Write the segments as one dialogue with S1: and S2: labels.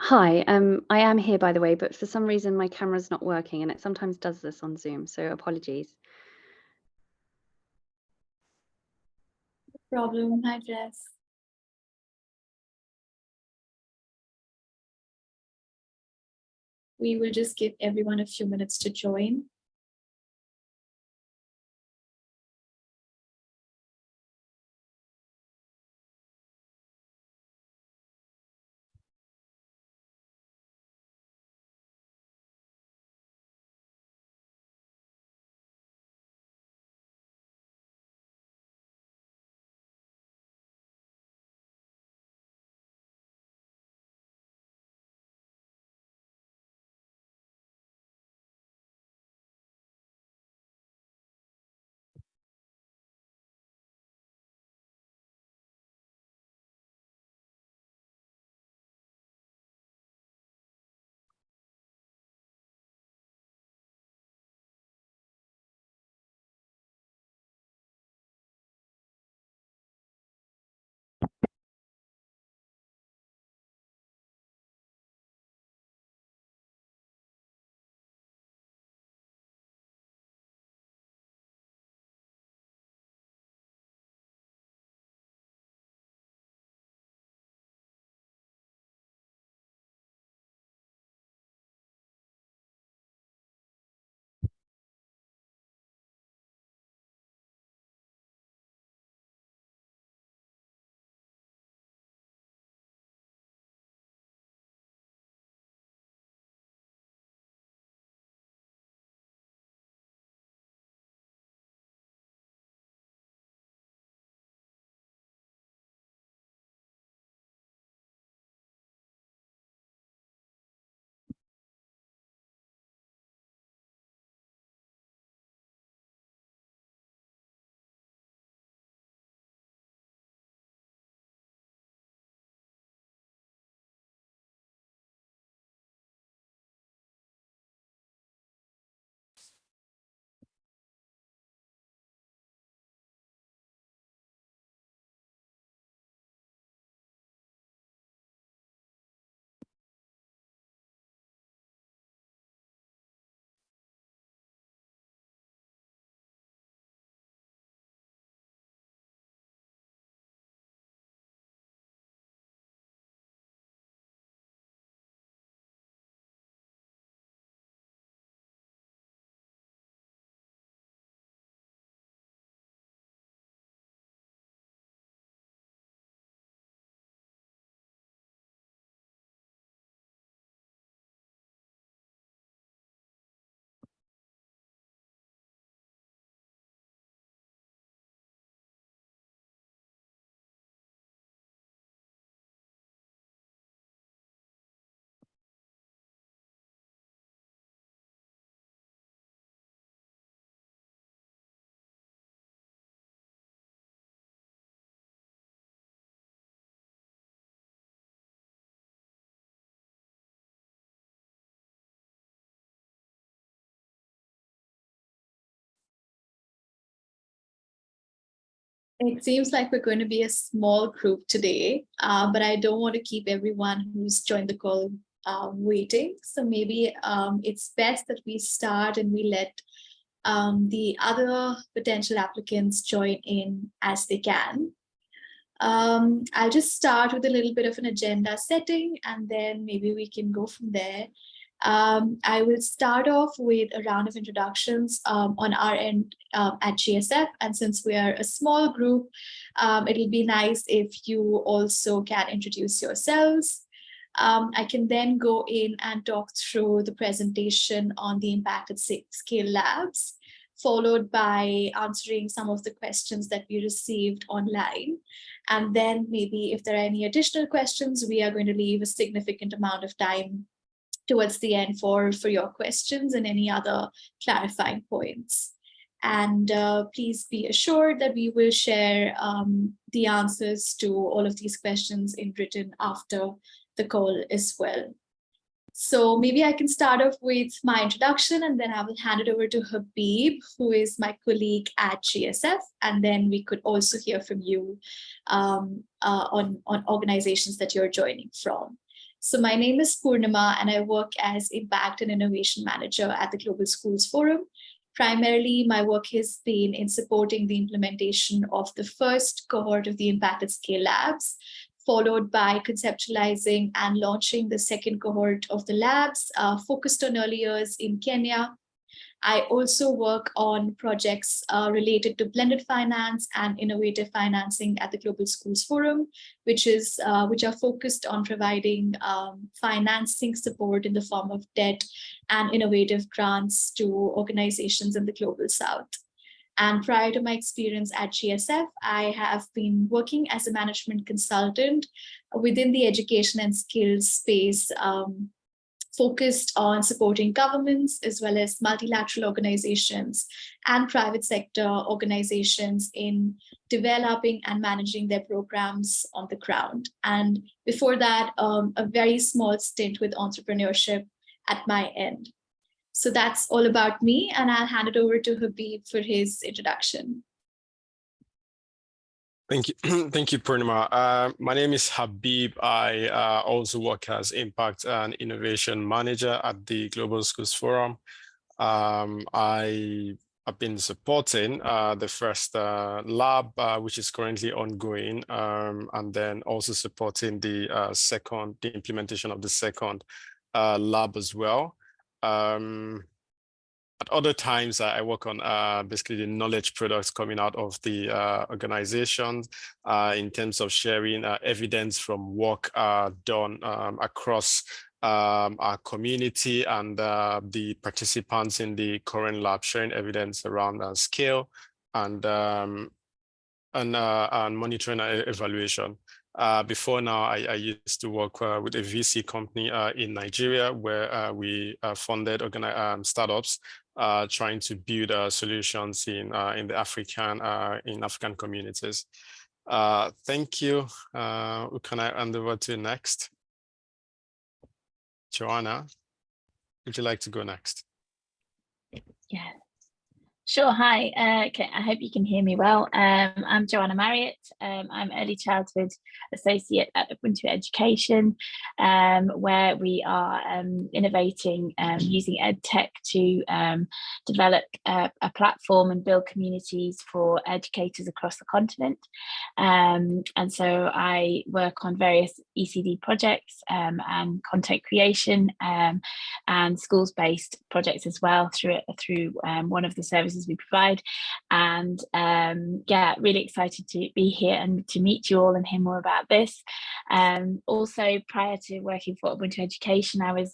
S1: Hi, I am here, by the way, but for some reason my camera's not working, and it sometimes does this on Zoom, so apologies.
S2: Problem. Hi, Jess. We will just give everyone a few minutes to join. It seems like we're going to be a small group today, but I don't want to keep everyone who's joined the call waiting. So maybe it's best that we start and we let the other potential applicants join in as they can. I'll just start with a little bit of an agenda setting, and then maybe we can go from there. I will start off with a round of introductions on our end at GSF. And since we are a small group, it'll be nice if you also can introduce yourselves. I can then go in and talk through the presentation on the impacted scale labs, followed by answering some of the questions that we received online. And then maybe if there are any additional questions, we are going to leave a significant amount of time towards the end for your questions and any other clarifying points. And please be assured that we will share the answers to all of these questions in written after the call as well. So maybe I can start off with my introduction, and then I will hand it over to Habib, who is my colleague at GSF. And then we could also hear from you on organizations that you're joining from. So my name is Purnima, and I work as Impact and Innovation Manager at the Global Schools Forum. Primarily, my work has been in supporting the implementation of the first cohort of the Impact at Scale Labs, followed by conceptualizing and launching the second cohort of the labs, focused on early years in Kenya. I also work on projects related to blended finance and innovative financing at the Global Schools Forum, which are focused on providing financing support in the form of debt and innovative grants to organizations in the Global South. And prior to my experience at GSF, I have been working as a management consultant within the education and skills space, focused on supporting governments as well as multilateral organizations and private sector organizations in developing and managing their programs on the ground. And before that, a very small stint with entrepreneurship at my end. So that's all about me, and I'll hand it over to Habib for his introduction.
S3: Thank you, thank you, Purnima. My name is Habib. I also work as Impact and Innovation Manager at the Global Schools Forum. I have been supporting the first lab, which is currently ongoing, and then also supporting the implementation of the second lab as well. At other times, I work on basically the knowledge products coming out of the organization in terms of sharing evidence from work done across our community and the participants in the current lab, sharing evidence around scale and monitoring and evaluation. Before now, I used to work with a VC company in Nigeria where we funded startups trying to build solutions in the African communities. Thank you. Who can I hand over to next? Joanna, would you like to go next?
S4: Yeah. Sure. Hi. Okay. I hope you can hear me well. I'm Joanna Marriott. I'm Early Childhood Associate at Ubuntu Education, where we are innovating using EdTech to develop a platform and build communities for educators across the continent. And so I work on various ECD projects and content creation and schools-based projects as well through one of the services we provide. And yeah, really excited to be here and to meet you all and hear more about this. Also, prior to working for Ubuntu Education, I was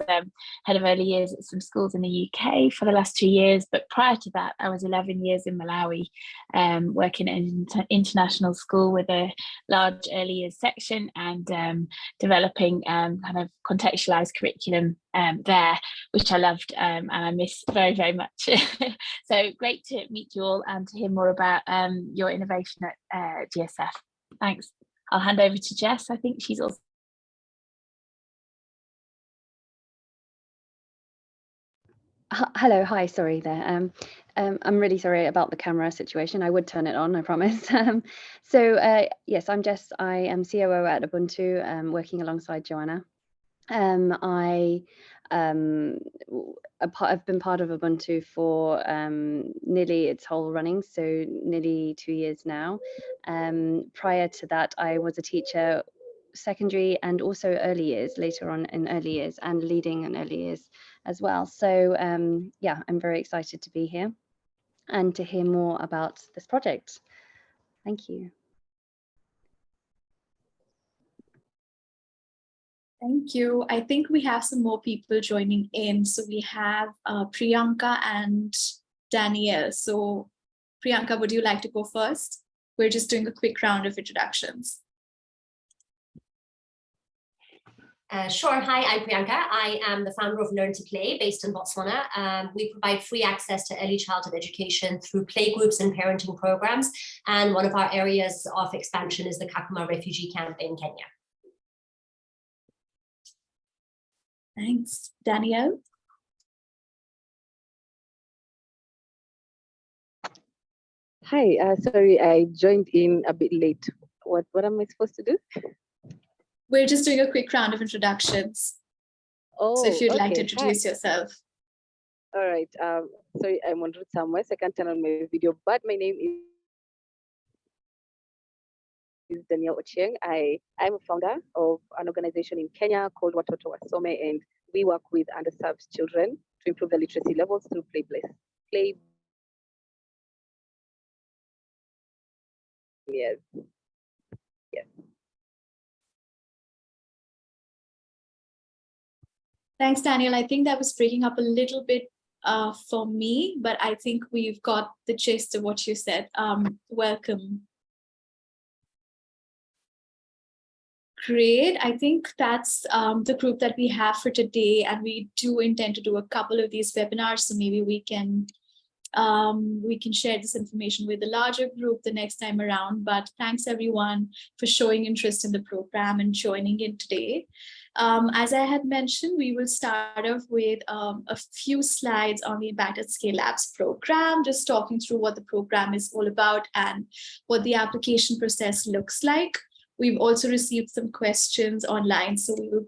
S4: head of early years at some schools in the UK for the last 2 years. But prior to that, I was 11 years in Malawi, working in an international school with a large early years section and developing kind of contextualized curriculum there, which I loved and I miss very, very much. So great to meet you all and to hear more about your innovation at GSF. Thanks. I'll hand over to Jess. I think she's also.
S1: Hello, hi, sorry there. I'm really sorry about the camera situation. I would turn it on, I promise. Yes, I'm Jess. I am COO at Ubuntu, working alongside Joanna. I've been part of Ubuntu for nearly its whole running, so nearly 2 years now. Prior to that, I was a teacher, secondary and also early years, later on in early years, and leading in early years as well. So yeah, I'm very excited to be here and to hear more about this project. Thank you.
S2: Thank you. I think we have some more people joining in. So we have Priyanka and Danielle. So Priyanka, would you like to go first? We're just doing a quick round of introductions.
S5: Sure. Hi, I'm Priyanka. I am the founder of Learn to Play based in Botswana. We provide free access to early childhood education through playgroups and parenting programs. And one of our areas of expansion is the Kakuma refugee camp in Kenya.
S2: Thanks. Danielle?
S6: Hi, sorry, I joined in a bit late. What am I supposed to do?
S2: We're just doing a quick round of introductions.
S6: Oh,
S2: So if you'd like to
S6: okay.
S2: introduce yourself.
S6: All right. Sorry, I'm on route somewhere, so I can't turn on my video, but my name is Danielle Ochieng. I'm a founder of an organization in Kenya called Watoto Wasome, and we work with underserved children to improve their literacy levels through play. Yes. Yes.
S2: Thanks, Daniel. I think that was breaking up a little bit for me, but I think we've got the gist of what you said. Welcome. Great. I think that's the group that we have for today, and we do intend to do a couple of these webinars, so maybe we can share this information with a larger group the next time around. But thanks everyone for showing interest in the program and joining in today. As I had mentioned, we will start off with a few slides on the Impact at Scale Labs program, just talking through what the program is all about and what the application process looks like. We've also received some questions online, so we will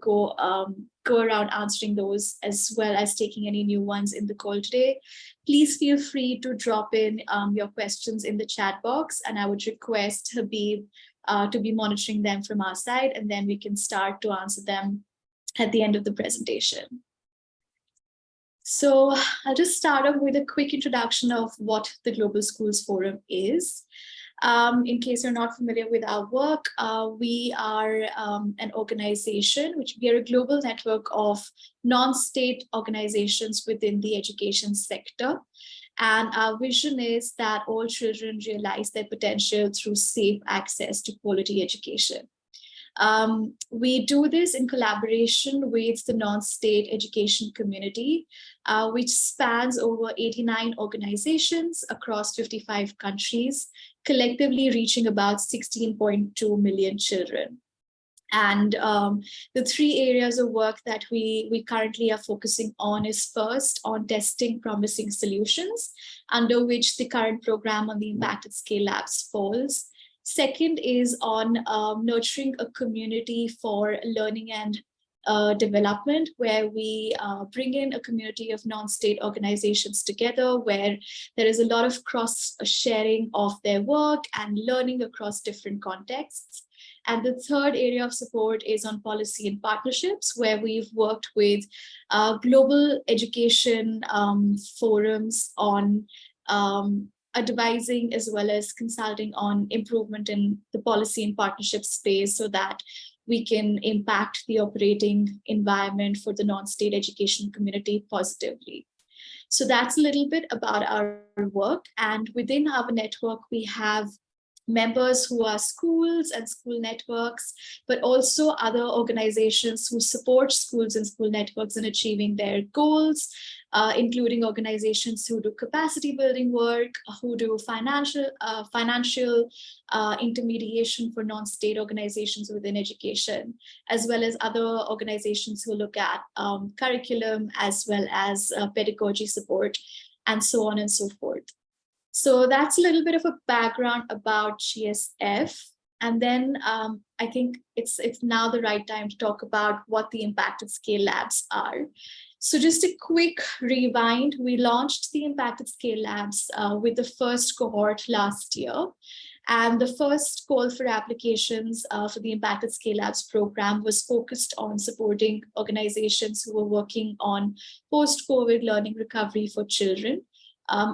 S2: go around answering those as well as taking any new ones in the call today. Please feel free to drop in your questions in the chat box, and I would request Habib to be monitoring them from our side, and then we can start to answer them at the end of the presentation. So I'll just start off with a quick introduction of what the Global Schools Forum is. In case you're not familiar with our work, we are an organization, we are a global network of non-state organizations within the education sector. And our vision is that all children realize their potential through safe access to quality education. We do this in collaboration with the non-state education community, which spans over 89 organizations across 55 countries, collectively reaching about 16.2 million children. And the three areas of work that we currently are focusing on is first on testing promising solutions, under which the current program on the Impact at Scale Labs falls. Second is on nurturing a community for learning and development, where we bring in a community of non-state organizations together, where there is a lot of cross-sharing of their work and learning across different contexts. And the third area of support is on policy and partnerships, where we've worked with global education forums on advising as well as consulting on improvement in the policy and partnership space, so that we can impact the operating environment for the non-state education community positively. So that's a little bit about our work. And within our network, we have members who are schools and school networks, but also other organizations who support schools and school networks in achieving their goals, including organizations who do capacity building work, who do financial intermediation for non-state organizations within education, as well as other organizations who look at curriculum as well as pedagogy support, and so on and so forth. So that's a little bit of a background about GSF. And then I think it's now the right time to talk about what the Impact at Scale Labs are. So just a quick rewind, we launched the Impact at Scale Labs with the first cohort last year. And the first call for applications for the Impact at Scale Labs program was focused on supporting organizations who were working on post-COVID learning recovery for children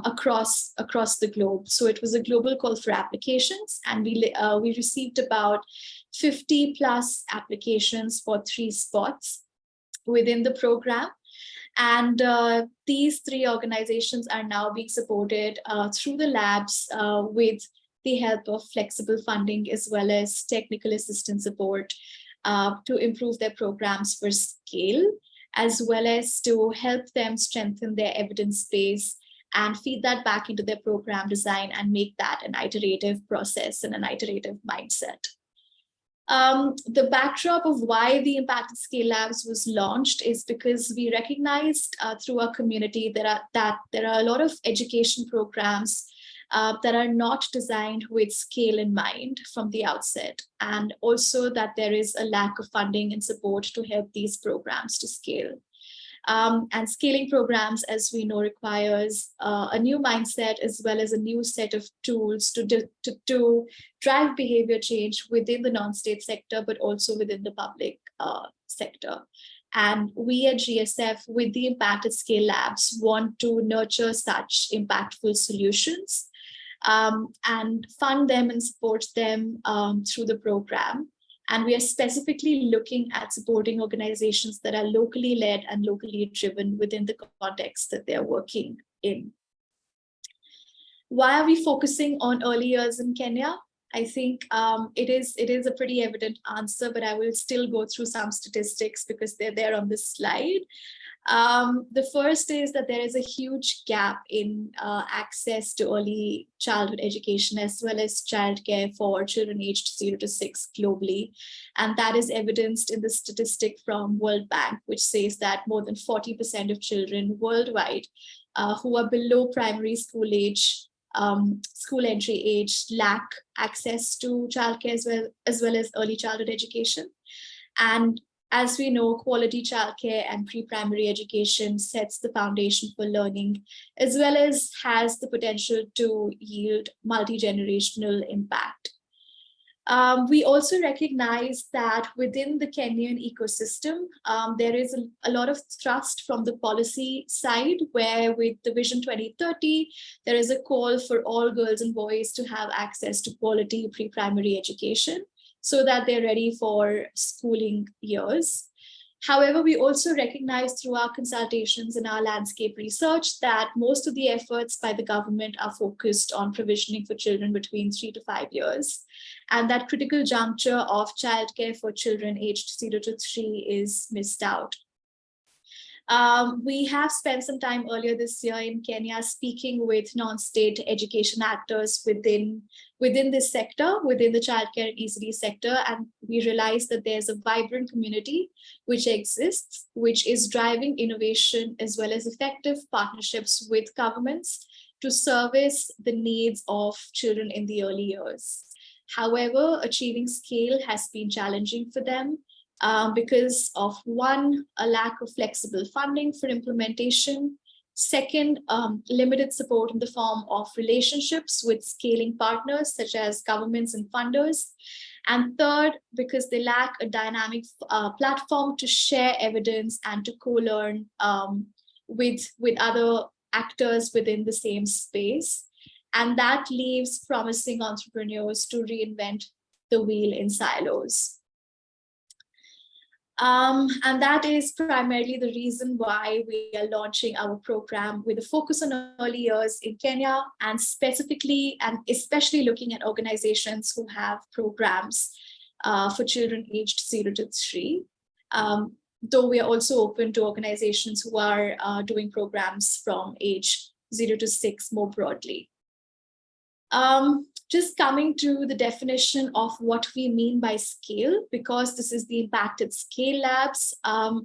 S2: across the globe. So it was a global call for applications, and we received about 50 plus applications for 3 spots within the program. And these 3 organizations are now being supported through the labs with the help of flexible funding as well as technical assistance support to improve their programs for scale, as well as to help them strengthen their evidence base and feed that back into their program design and make that an iterative process and an iterative mindset. The backdrop of why the Impact at Scale Labs was launched is because we recognized through our community that there are a lot of education programs that are not designed with scale in mind from the outset, and also that there is a lack of funding and support to help these programs to scale. And scaling programs, as we know, requires a new mindset as well as a new set of tools to drive behavior change within the non-state sector, but also within the public sector. And we at GSF, with the Impact at Scale Labs, want to nurture such impactful solutions and fund them and support them through the program. And we are specifically looking at supporting organizations that are locally led and locally driven within the context that they're working in. Why are we focusing on early years in Kenya? I think it is a pretty evident answer, but I will still go through some statistics because they're there on this slide. The first is that there is a huge gap in access to early childhood education as well as childcare for children aged 0 to 6 globally. And that is evidenced in the statistic from World Bank, which says that more than 40% of children worldwide who are below primary school age, school entry age, lack access to childcare as well as early childhood education. And as we know, quality childcare and pre-primary education sets the foundation for learning, as well as has the potential to yield multi-generational impact. We also recognize that within the Kenyan ecosystem, there is a lot of thrust from the policy side, where with the Vision 2030, there is a call for all girls and boys to have access to quality pre-primary education, so that they're ready for schooling years. However, we also recognize through our consultations and our landscape research that most of the efforts by the government are focused on provisioning for children between 3 to 5 years. And that critical juncture of childcare for children aged 0 to 3 is missed out. We have spent some time earlier this year in Kenya speaking with non-state education actors within this sector, within the childcare and ECD sector, and we realized that there's a vibrant community which exists, which is driving innovation as well as effective partnerships with governments to service the needs of children in the early years. However, achieving scale has been challenging for them, because of one, a lack of flexible funding for implementation. Second, limited support in the form of relationships with scaling partners such as governments and funders. And third, because they lack a dynamic platform to share evidence and to co-learn with other actors within the same space. And that leaves promising entrepreneurs to reinvent the wheel in silos. And that is primarily the reason why we are launching our program with a focus on early years in Kenya, and specifically and especially looking at organizations who have programs for children aged 0 to 3. Though we are also open to organizations who are doing programs from age 0 to 6 more broadly. Just coming to the definition of what we mean by scale, because this is the Impact at Scale Labs.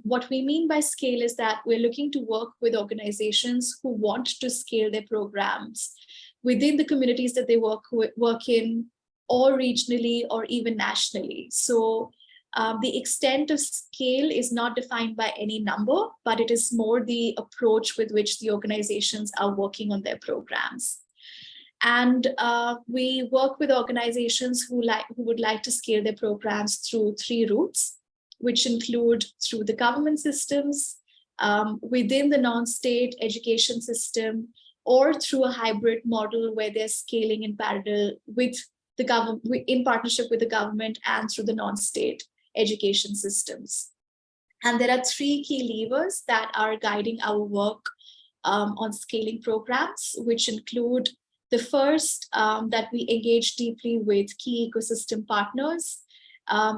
S2: What we mean by scale is that we're looking to work with organizations who want to scale their programs within the communities that they work in, or regionally, or even nationally. So the extent of scale is not defined by any number, but it is more the approach with which the organizations are working on their programs. And we work with organizations who would like to scale their programs through 3 routes, which include through the government systems, within the non-state education system, or through a hybrid model where they're scaling in parallel with the government, in partnership with the government and through the non-state education systems. And there are 3 key levers that are guiding our work on scaling programs, which include the first, that we engage deeply with key ecosystem partners,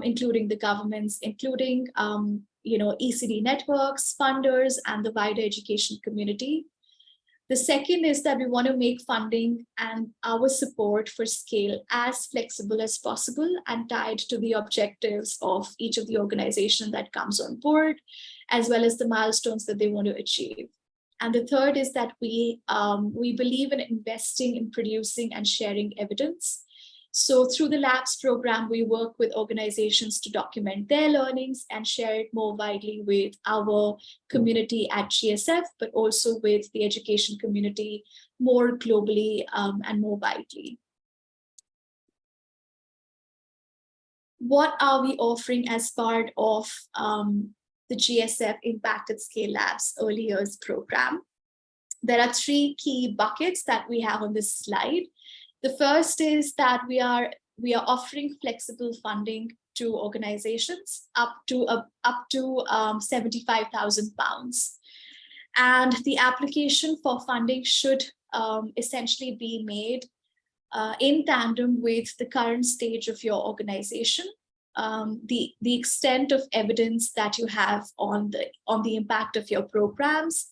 S2: including the governments, including ECD networks, funders, and the wider education community. The second is that we want to make funding and our support for scale as flexible as possible and tied to the objectives of each of the organization that comes on board, as well as the milestones that they want to achieve. And the third is that we believe in investing in producing and sharing evidence. So through the labs program, we work with organizations to document their learnings and share it more widely with our community at GSF, but also with the education community more globally and more widely. What are we offering as part of the GSF Impact at Scale Labs Early Years program? There are three key buckets that we have on this slide. The first is that we are offering flexible funding to organizations up to £75,000, and the application for funding should essentially be made in tandem with the current stage of your organization, the extent of evidence that you have on the impact of your programs,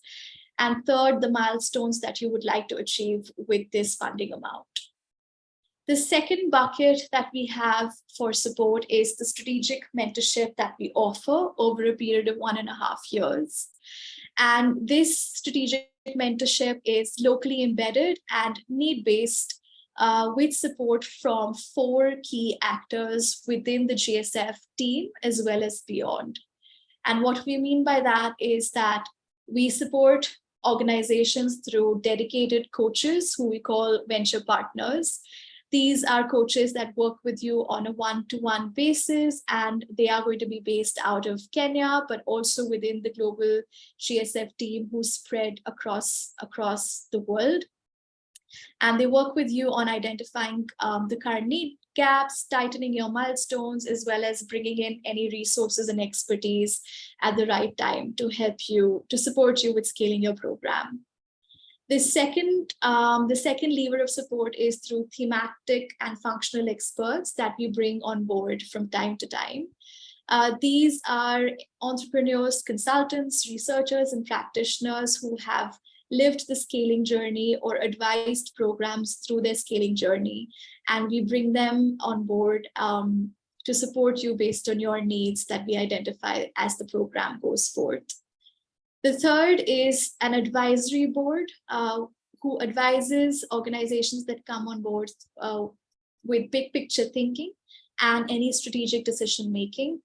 S2: and third, the milestones that you would like to achieve with this funding amount. The second bucket that we have for support is the strategic mentorship that we offer over a period of 1.5 years. And this strategic mentorship is locally embedded and need-based, with support from 4 key actors within the GSF team as well as beyond. And what we mean by that is that we support organizations through dedicated coaches who we call venture partners. These are coaches that work with you on a one-to-one basis, and they are going to be based out of Kenya, but also within the global GSF team who's spread across the world. And they work with you on identifying the current need gaps, tightening your milestones, as well as bringing in any resources and expertise at the right time to help you, to support you with scaling your program. The second lever of support is through thematic and functional experts that we bring on board from time to time. These are entrepreneurs, consultants, researchers, and practitioners who have lived the scaling journey or advised programs through their scaling journey. And we bring them on board to support you based on your needs that we identify as the program goes forth. The third is an advisory board who advises organizations that come on board with big picture thinking and any strategic decision making.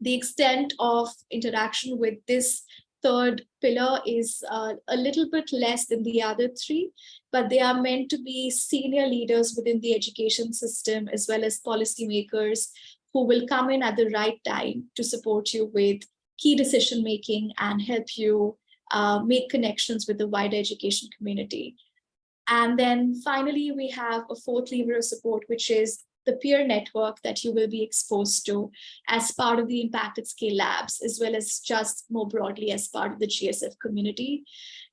S2: The extent of interaction with this third pillar is a little bit less than the other 3, but they are meant to be senior leaders within the education system as well as policymakers who will come in at the right time to support you with key decision making and help you make connections with the wider education community. And then finally, we have a 4th lever of support, which is the peer network that you will be exposed to as part of the Impact at Scale Labs, as well as just more broadly as part of the GSF community.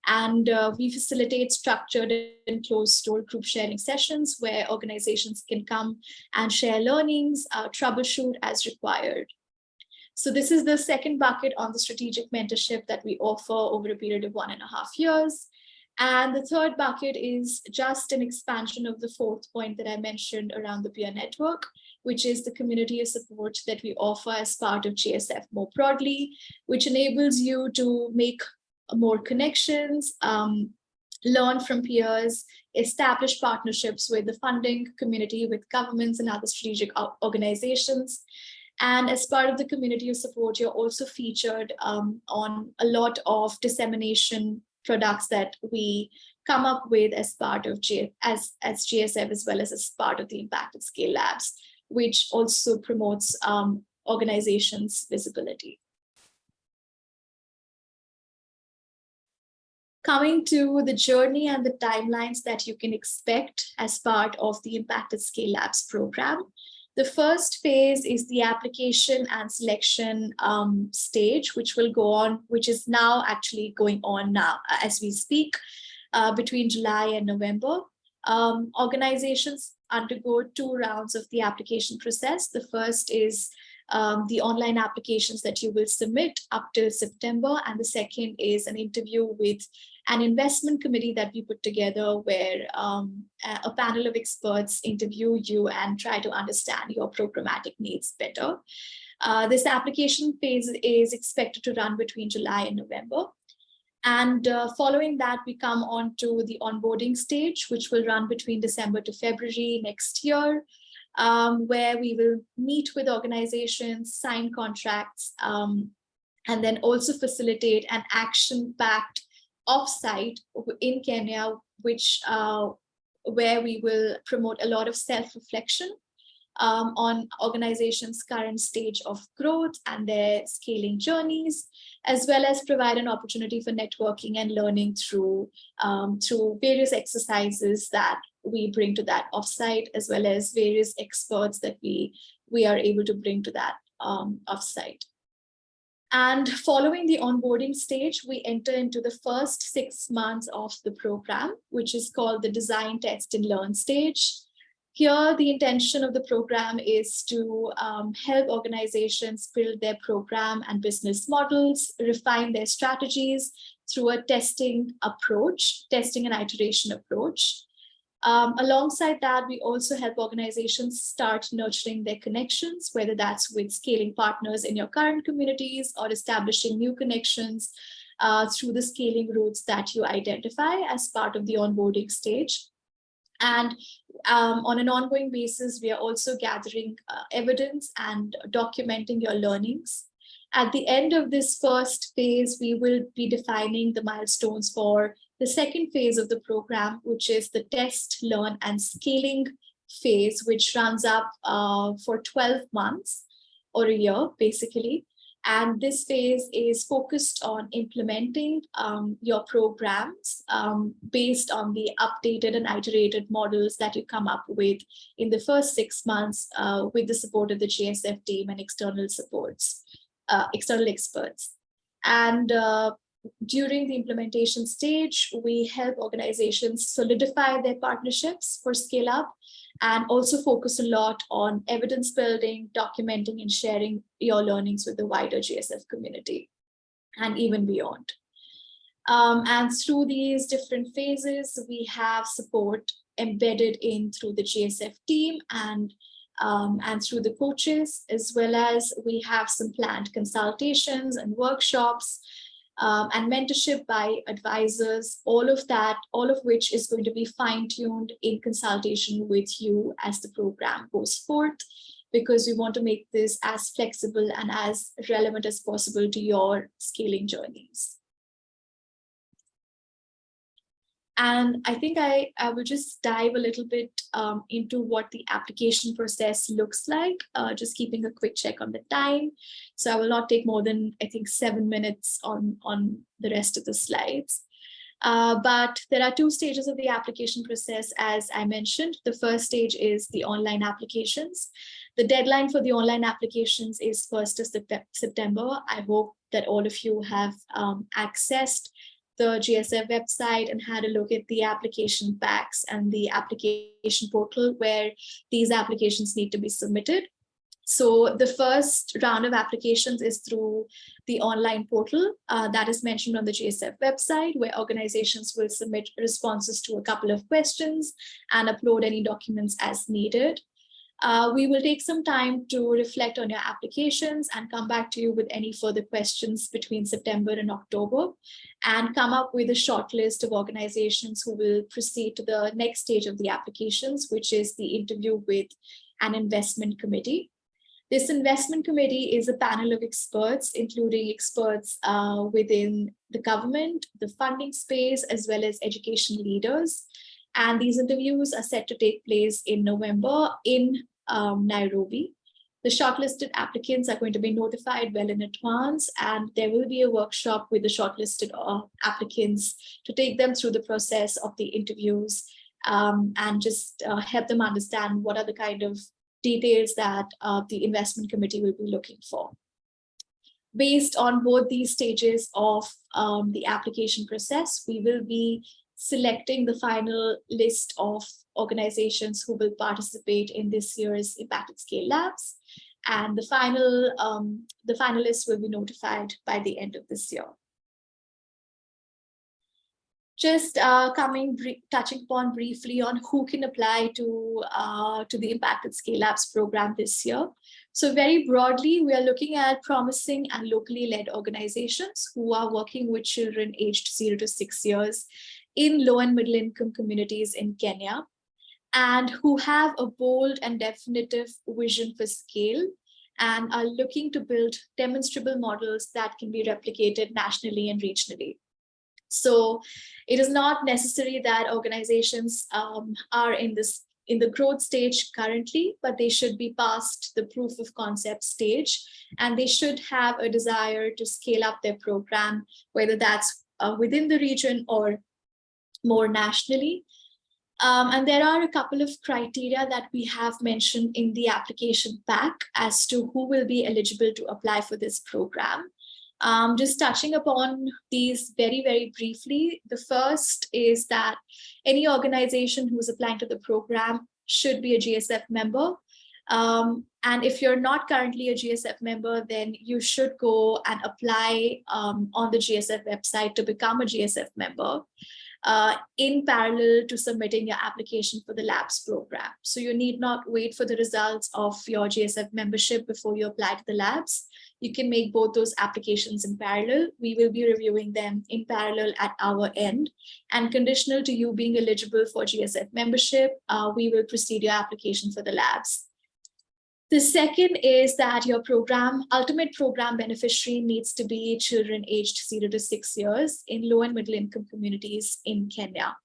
S2: And we facilitate structured and closed-door group sharing sessions where organizations can come and share learnings, troubleshoot as required. So this is the second bucket on the strategic mentorship that we offer over a period of 1.5 years. And the third bucket is just an expansion of the 4th point that I mentioned around the peer network, which is the community of support that we offer as part of GSF more broadly, which enables you to make more connections, learn from peers, establish partnerships with the funding community, with governments and other strategic organizations. And as part of the community of support, you're also featured on a lot of dissemination products that we come up with as part of as GSF, as well as part of the Impact at Scale Labs, which also promotes organizations' visibility. Coming to the journey and the timelines that you can expect as part of the Impact at Scale Labs program. The first phase is the application and selection stage, which will go on, which is now actually going on now as we speak, between July and November. Organizations undergo 2 rounds of the application process. The first is the online applications that you will submit up to September, and the second is an interview with an investment committee that we put together where a panel of experts interview you and try to understand your programmatic needs better. This application phase is expected to run between July and November. And following that, we come on to the onboarding stage, which will run between December to February next year, where we will meet with organizations, sign contracts, and then also facilitate an action-packed offsite in Kenya, which where we will promote a lot of self-reflection on organizations' current stage of growth and their scaling journeys, as well as provide an opportunity for networking and learning through various exercises that we bring to that offsite, as well as various experts that we are able to bring to that offsite. And following the onboarding stage, we enter into the first 6 months of the program, which is called the design, test, and learn stage. Here, the intention of the program is to help organizations build their program and business models, refine their strategies through a testing and iteration approach. Alongside that, we also help organizations start nurturing their connections, whether that's with scaling partners in your current communities or establishing new connections through the scaling routes that you identify as part of the onboarding stage. And on an ongoing basis, we are also gathering evidence and documenting your learnings. At the end of this first phase, we will be defining the milestones for the second phase of the program, which is the test, learn, and scaling phase, which runs up for 12 months or a year, basically. And this phase is focused on implementing your programs based on the updated and iterated models that you come up with in the first 6 months with the support of the GSF team and external experts. And during the implementation stage, we help organizations solidify their partnerships for scale up, and also focus a lot on evidence building, documenting, and sharing your learnings with the wider GSF community and even beyond. And through these different phases, we have support embedded in through the GSF team and through the coaches, as well as we have some planned consultations and workshops and mentorship by advisors, all of which is going to be fine-tuned in consultation with you as the program goes forth, because we want to make this as flexible and as relevant as possible to your scaling journeys. And I think I will just dive a little bit into what the application process looks like, just keeping a quick check on the time. So I will not take more than, I think, 7 minutes on the rest of the slides. But there are 2 stages of the application process, as I mentioned. The first stage is the online applications. The deadline for the online applications is 1st of September. I hope that all of you have accessed the GSF website and had a look at the application packs and the application portal where these applications need to be submitted. So the first round of applications is through the online portal that is mentioned on the GSF website, where organizations will submit responses to a couple of questions and upload any documents as needed. We will take some time to reflect on your applications and come back to you with any further questions between September and October, and come up with a short list of organizations who will proceed to the next stage of the applications, which is the interview with an investment committee. This investment committee is a panel of experts, including experts within the government, the funding space, as well as education leaders. And these interviews are set to take place in November in Nairobi. The shortlisted applicants are going to be notified well in advance, and there will be a workshop with the shortlisted applicants to take them through the process of the interviews and just help them understand what are the kind of details that the investment committee will be looking for. Based on both these stages of the application process, we will be selecting the final list of organizations who will participate in this year's Impact at Scale Labs. And the finalists will be notified by the end of this year. Just touching upon briefly on who can apply to the Impacted Scale Labs program this year. So very broadly, we are looking at promising and locally led organizations who are working with children aged 0 to 6 years in low and middle income communities in Kenya, and who have a bold and definitive vision for scale and are looking to build demonstrable models that can be replicated nationally and regionally. So it is not necessary that organizations are in the growth stage currently, but they should be past the proof of concept stage, and they should have a desire to scale up their program, whether that's within the region or more nationally. And there are a couple of criteria that we have mentioned in the application pack as to who will be eligible to apply for this program. Just touching upon these very, very briefly. The first is that any organization who's applying to the program should be a GSF member. And if you're not currently a GSF member, then you should go and apply on the GSF website to become a GSF member in parallel to submitting your application for the labs program. So you need not wait for the results of your GSF membership before you apply to the labs. You can make both those applications in parallel. We will be reviewing them in parallel at our end, and conditional to you being eligible for GSF membership, we will proceed your application for the labs. The second is that your ultimate program beneficiary needs to be children aged 0 to 6 years in low and middle income communities in Kenya.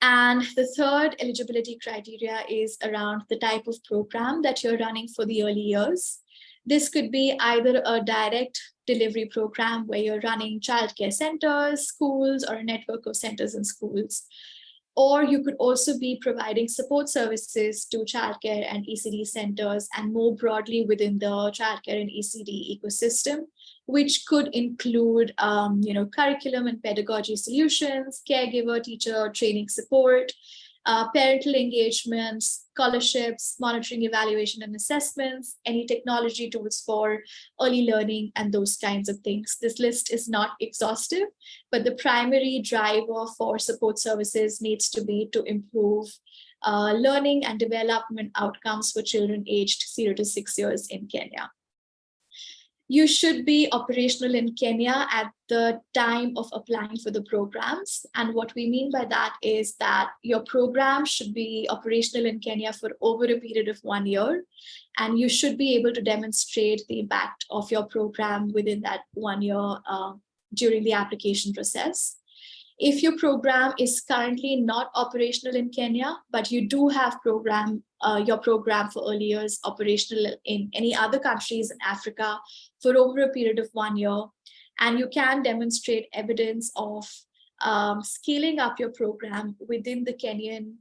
S2: And the third eligibility criteria is around the type of program that you're running for the early years. This could be either a direct delivery program where you're running childcare centers, schools, or a network of centers and schools. Or you could also be providing support services to childcare and ECD centers, and more broadly within the childcare and ECD ecosystem, which could include curriculum and pedagogy solutions, caregiver, teacher training support, parental engagements, scholarships, monitoring, evaluation, and assessments, any technology tools for early learning, and those kinds of things. This list is not exhaustive, but the primary driver for support services needs to be to improve learning and development outcomes for children aged 0 to 6 years in Kenya. You should be operational in Kenya at the time of applying for the programs. And what we mean by that is that your program should be operational in Kenya for over a period of 1 year. And you should be able to demonstrate the impact of your program within that 1 year during the application process. If your program is currently not operational in Kenya, but you do have your program for early years operational in any other countries in Africa for over a period of 1 year, and you can demonstrate evidence of scaling up your program within the Kenyan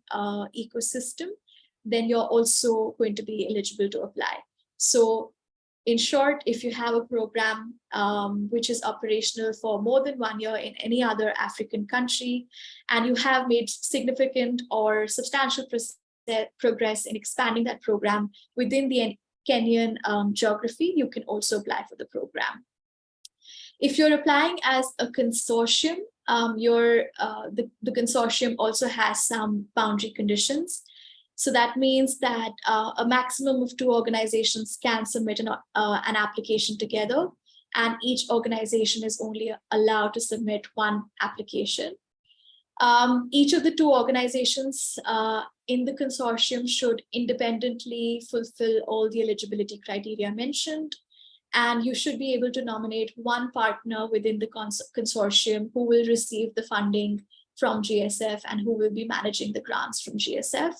S2: ecosystem, then you're also going to be eligible to apply. So in short, if you have a program which is operational for more than 1 year in any other African country, and you have made significant or substantial progress in expanding that program within the Kenyan geography, you can also apply for the program. If you're applying as a consortium, the consortium also has some boundary conditions. So that means that a maximum of 2 organizations can submit an application together, and each organization is only allowed to submit 1 application. Each of the 2 organizations in the consortium should independently fulfill all the eligibility criteria mentioned, and you should be able to nominate 1 partner within the consortium who will receive the funding from GSF and who will be managing the grants from GSF.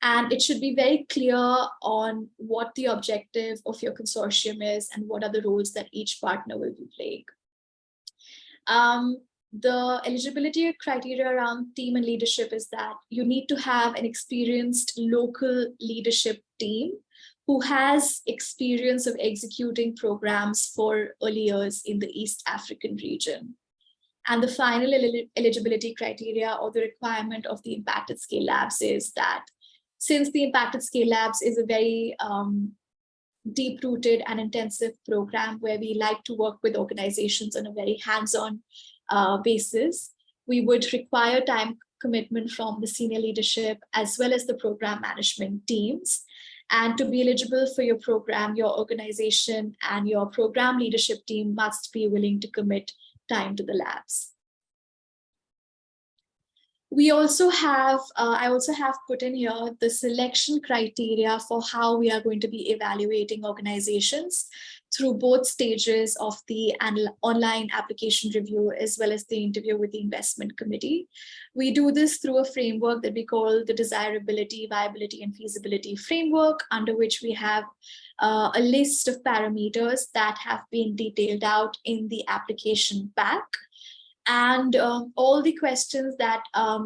S2: And it should be very clear on what the objective of your consortium is and what are the roles that each partner will be playing. The eligibility criteria around team and leadership is that you need to have an experienced local leadership team who has experience of executing programs for early years in the East African region. And the final eligibility criteria or the requirement of the Impacted Scale Labs is that since the Impacted Scale Labs is a very deep-rooted and intensive program where we like to work with organizations on a very hands-on basis, we would require time commitment from the senior leadership as well as the program management teams. And to be eligible for your program, your organization and your program leadership team must be willing to commit time to the labs. We also have, I also have put in here the selection criteria for how we are going to be evaluating organizations through both stages of the online application review as well as the interview with the investment committee. We do this through a framework that we call the desirability, viability, and feasibility framework, under which we have a list of parameters that have been detailed out in the application pack. And all the questions that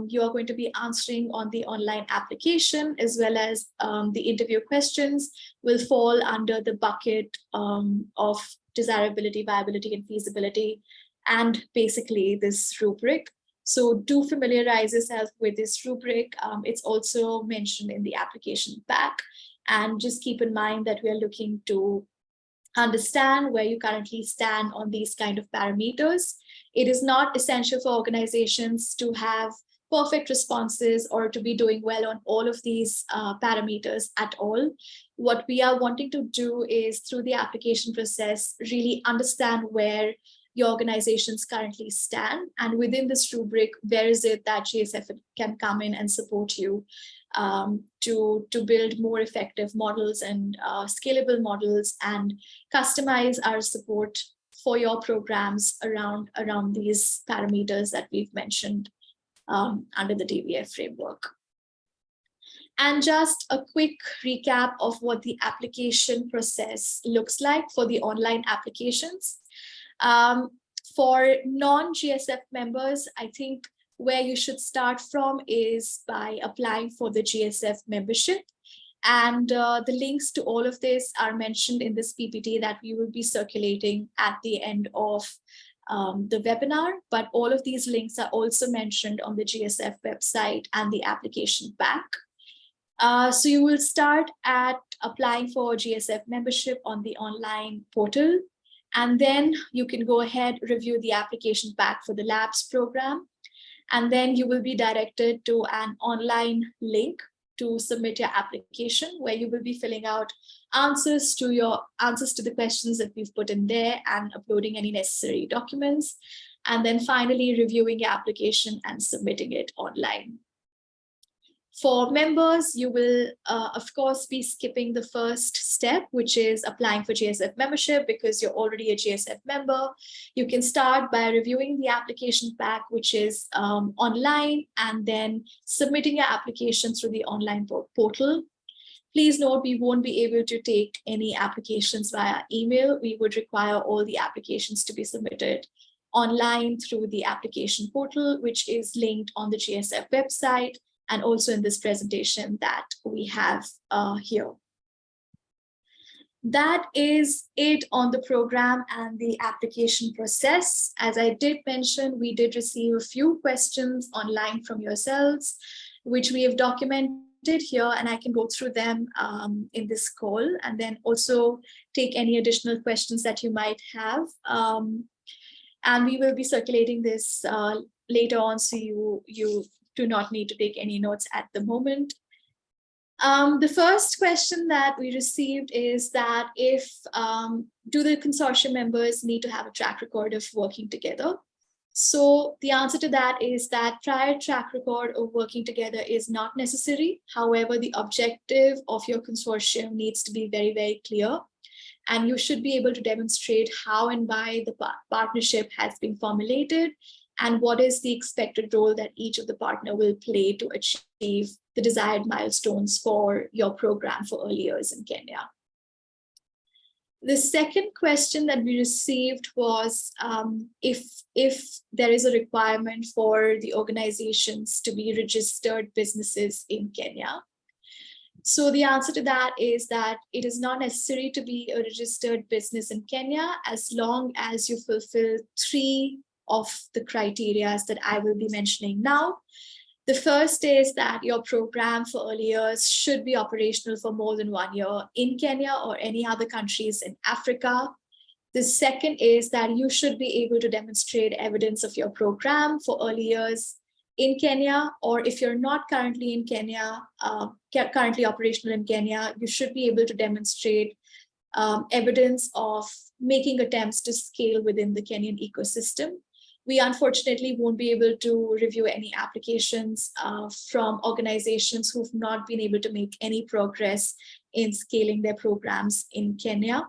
S2: you are going to be answering on the online application, as well as the interview questions, will fall under the bucket of desirability, viability, and feasibility, and basically this rubric. So do familiarize yourself with this rubric. It's also mentioned in the application pack. And just keep in mind that we are looking to understand where you currently stand on these kind of parameters. It is not essential for organizations to have perfect responses or to be doing well on all of these parameters at all. What we are wanting to do is, through the application process, really understand where your organizations currently stand, and within this rubric, where is it that GSF can come in and support you to build more effective models and scalable models, and customize our support for your programs around these parameters that we've mentioned under the DVF framework. And just a quick recap of what the application process looks like for the online applications. For non-GSF members, I think where you should start from is by applying for the GSF membership. And the links to all of this are mentioned in this PPT that we will be circulating at the end of the webinar. But all of these links are also mentioned on the GSF website and the application pack. So you will start at applying for GSF membership on the online portal. And then you can go ahead, review the application pack for the labs program. And then you will be directed to an online link to submit your application, where you will be filling out answers to the questions that we've put in there and uploading any necessary documents. And then finally reviewing your application and submitting it online. For members, you will, of course, be skipping the first step, which is applying for GSF membership, because you're already a GSF member. You can start by reviewing the application pack, which is online, and then submitting your application through the online portal. Please note, we won't be able to take any applications via email. We would require all the applications to be submitted online through the application portal, which is linked on the GSF website, and also in this presentation that we have here. That is it on the program and the application process. As I did mention, we did receive a few questions online from yourselves, which we have documented here, and I can go through them in this call, and then also take any additional questions that you might have. And we will be circulating this later on, so you do not need to take any notes at the moment. The first question that we received is that do the consortium members need to have a track record of working together? So the answer to that is that prior track record of working together is not necessary. However, the objective of your consortium needs to be very, very clear. And you should be able to demonstrate how and why the partnership has been formulated, and what is the expected role that each of the partner will play to achieve the desired milestones for your program for early years in Kenya. The second question that we received was if there is a requirement for the organizations to be registered businesses in Kenya. So the answer to that is that it is not necessary to be a registered business in Kenya, as long as you fulfill 3 of the criteria that I will be mentioning now. The first is that your program for early years should be operational for more than 1 year in Kenya or any other countries in Africa. The second is that you should be able to demonstrate evidence of your program for early years in Kenya, or if you're not currently in Kenya, currently operational in Kenya, you should be able to demonstrate evidence of making attempts to scale within the Kenyan ecosystem. We unfortunately won't be able to review any applications from organizations who've not been able to make any progress in scaling their programs in Kenya.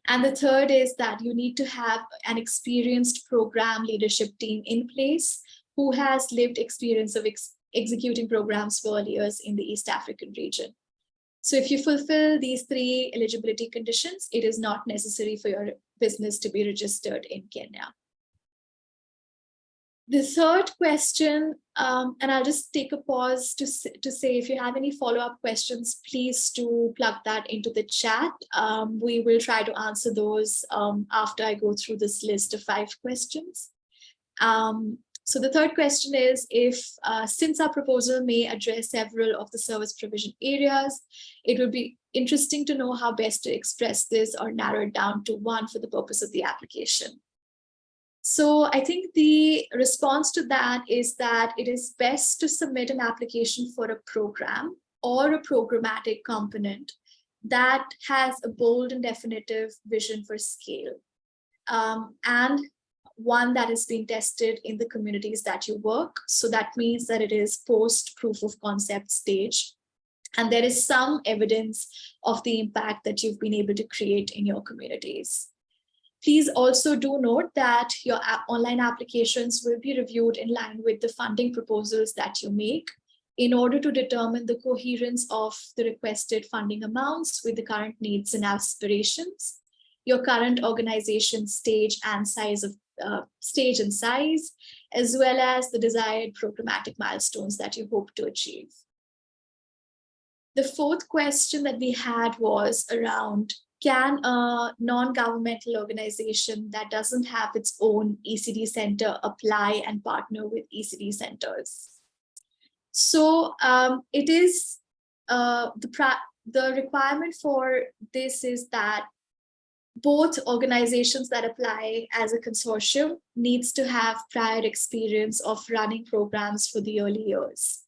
S2: And the third is that you need to have an experienced program leadership team in place who has lived experience of executing programs for early years in the East African region. So if you fulfill these three eligibility conditions, it is not necessary for your business to be registered in Kenya. The third question, and I'll just take a pause to say if you have any follow-up questions, please do plug that into the chat. We will try to answer those after I go through this list of 5 questions. So the third question is, since our proposal may address several of the service provision areas, it would be interesting to know how best to express this or narrow it down to one for the purpose of the application. So I think the response to that is that it is best to submit an application for a program or a programmatic component that has a bold and definitive vision for scale, and one that is being tested in the communities that you work. So that means that it is post proof of concept stage, and there is some evidence of the impact that you've been able to create in your communities. Please also do note that your online applications will be reviewed in line with the funding proposals that you make in order to determine the coherence of the requested funding amounts with the current needs and aspirations, your current organization stage and size, as well as the desired programmatic milestones that you hope to achieve. The fourth question that we had was around, can a non-governmental organization that doesn't have its own ECD center apply and partner with ECD centers? So it is the requirement for this is that both organizations that apply as a consortium needs to have prior experience of running programs for the early years.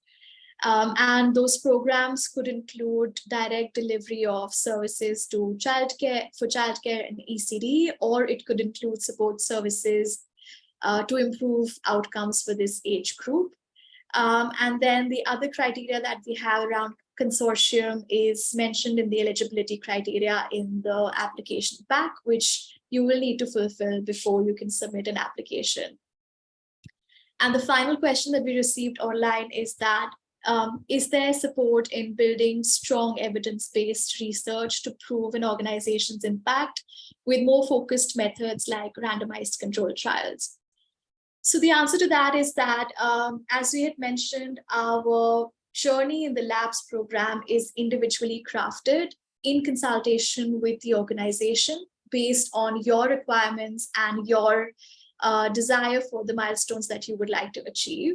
S2: And those programs could include direct delivery of services to childcare and ECD, or it could include support services to improve outcomes for this age group. And then the other criteria that we have around consortium is mentioned in the eligibility criteria in the application pack, which you will need to fulfill before you can submit an application. And the final question that we received online is that, is there support in building strong evidence-based research to prove an organization's impact with more focused methods like randomized controlled trials? So the answer to that is that, as we had mentioned, our journey in the labs program is individually crafted in consultation with the organization based on your requirements and your desire for the milestones that you would like to achieve.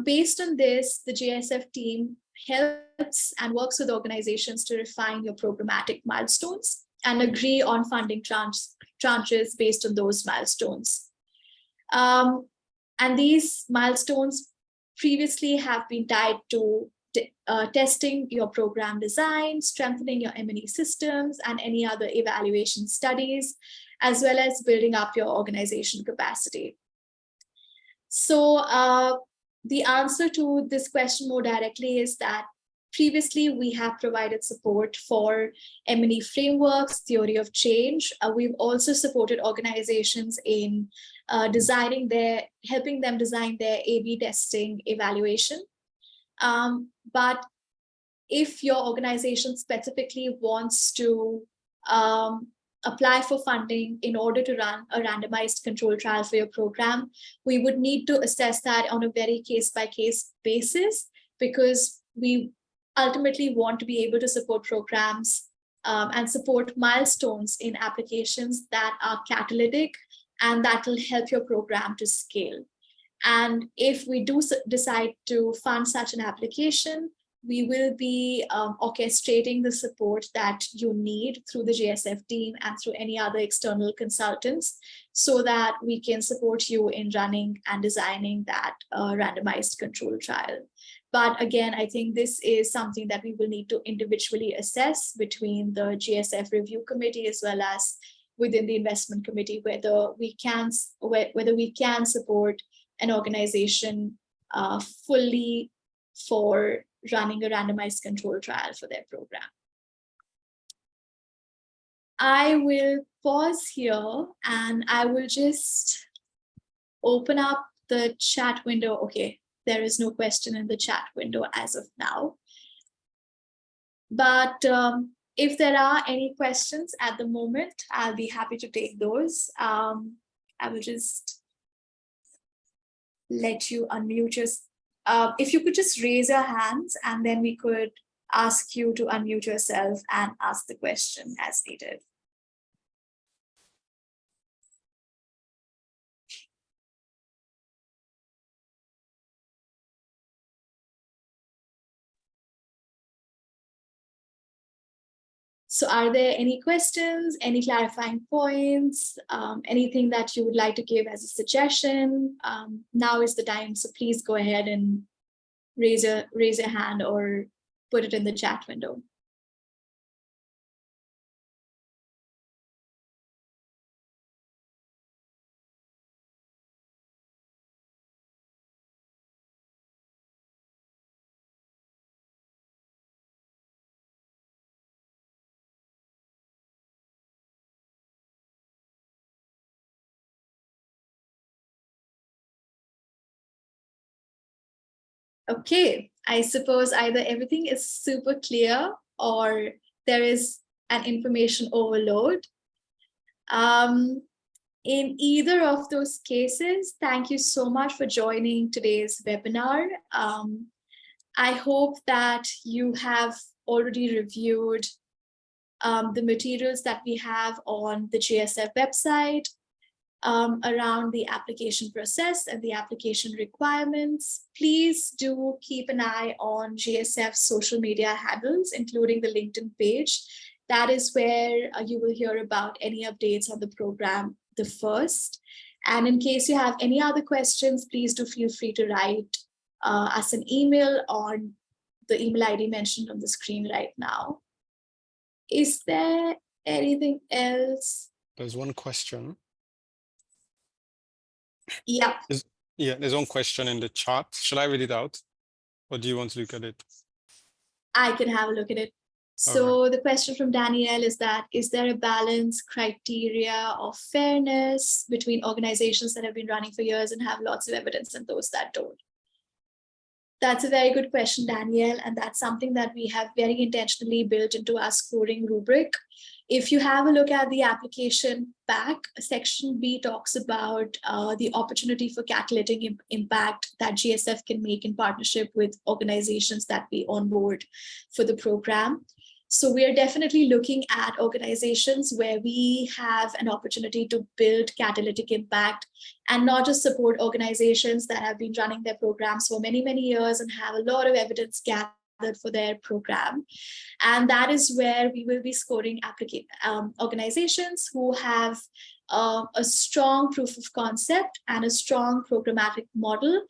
S2: Based on this, the JSF team helps and works with organizations to refine your programmatic milestones and agree on funding tranches based on those milestones. And these milestones previously have been tied to testing your program design, strengthening your M&E systems, and any other evaluation studies, as well as building up your organization capacity. So the answer to this question more directly is that previously we have provided support for M&E frameworks, theory of change. We've also supported organizations in helping them design their A/B testing evaluation. But if your organization specifically wants to apply for funding in order to run a randomized controlled trial for your program, we would need to assess that on a very case-by-case basis, because we ultimately want to be able to support programs and support milestones in applications that are catalytic and that will help your program to scale. And if we do decide to fund such an application, we will be orchestrating the support that you need through the GSF team and through any other external consultants, so that we can support you in running and designing that randomized control trial. But again, I think this is something that we will need to individually assess between the GSF review committee as well as within the investment committee, whether we can support an organization fully for running a randomized control trial for their program. I will pause here and I will just open up the chat window. Okay, there is no question in the chat window as of now. But if there are any questions at the moment, I'll be happy to take those. I will just let you unmute yourself. If you could just raise your hands and then we could ask you to unmute yourself and ask the question as needed. So are there any questions, any clarifying points, anything that you would like to give as a suggestion? Now is the time, so please go ahead and raise your hand or put it in the chat window. Okay, I suppose either everything is super clear or there is an information overload. In either of those cases, thank you so much for joining today's webinar. I hope that you have already reviewed the materials that we have on the GSF website around the application process and the application requirements. Please do keep an eye on GSF's social media handles, including the LinkedIn page. That is where you will hear about any updates on the program the first. And in case you have any other questions, please do feel free to write us an email on the email ID mentioned on the screen right now. Is there anything else?
S3: There's one question.
S2: Yeah.
S3: There's one question in the chat. Should I read it out? Or do you want to look at it?
S2: I can have a look at it. So the question from Danielle is that, is there a balance criteria of fairness between organizations that have been running for years and have lots of evidence and those that don't? That's a very good question, Danielle, and that's something that we have very intentionally built into our scoring rubric. If you have a look at the application pack, section B talks about the opportunity for catalytic impact that GSF can make in partnership with organizations that we onboard for the program. So we are definitely looking at organizations where we have an opportunity to build catalytic impact and not just support organizations that have been running their programs for many, many years and have a lot of evidence gathered for their program. And that is where we will be scoring organizations who have a strong proof of concept and a strong programmatic model,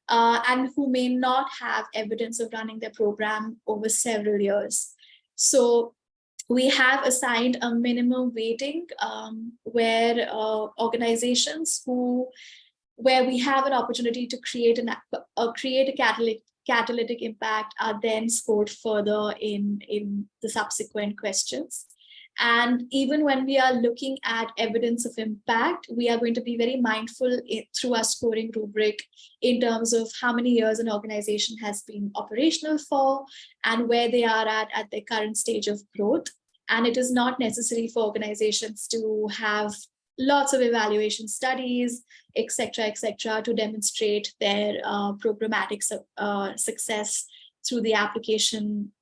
S2: and who may not have evidence of running their program over several years. So we have assigned a minimum weighting where organizations where we have an opportunity to create a catalytic impact are then scored further in the subsequent questions. And even when we are looking at evidence of impact, we are going to be very mindful through our scoring rubric in terms of how many years an organization has been operational for and where they are at their current stage of growth. And it is not necessary for organizations to have lots of evaluation studies, et cetera, to demonstrate their programmatic success through the application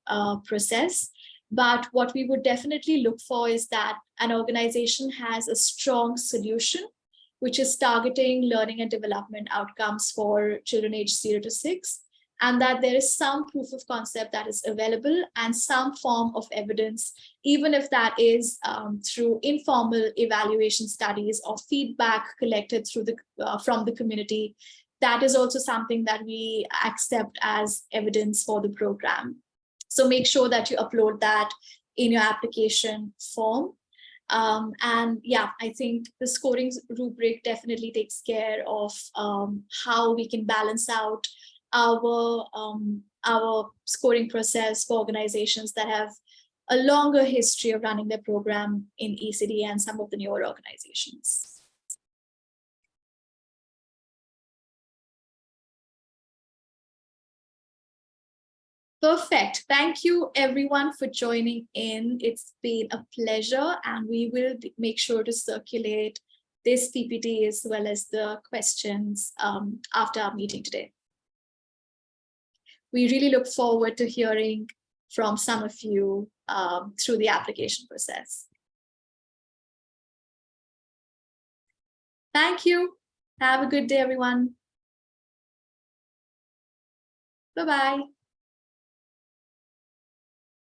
S2: process. But what we would definitely look for is that an organization has a strong solution, which is targeting learning and development outcomes for children aged 0 to 6, and that there is some proof of concept that is available and some form of evidence, even if that is through informal evaluation studies or feedback collected through from the community. That is also something that we accept as evidence for the program. So make sure that you upload that in your application form. And yeah, I think the scoring rubric definitely takes care of how we can balance out our scoring process for organizations that have a longer history of running their program in ECD and some of the newer organizations. Perfect. Thank you everyone for joining in. It's been a pleasure, and we will make sure to circulate this PPT as well as the questions after our meeting today. We really look forward to hearing from some of you through the application process. Thank you. Have a good day, everyone. Bye-bye.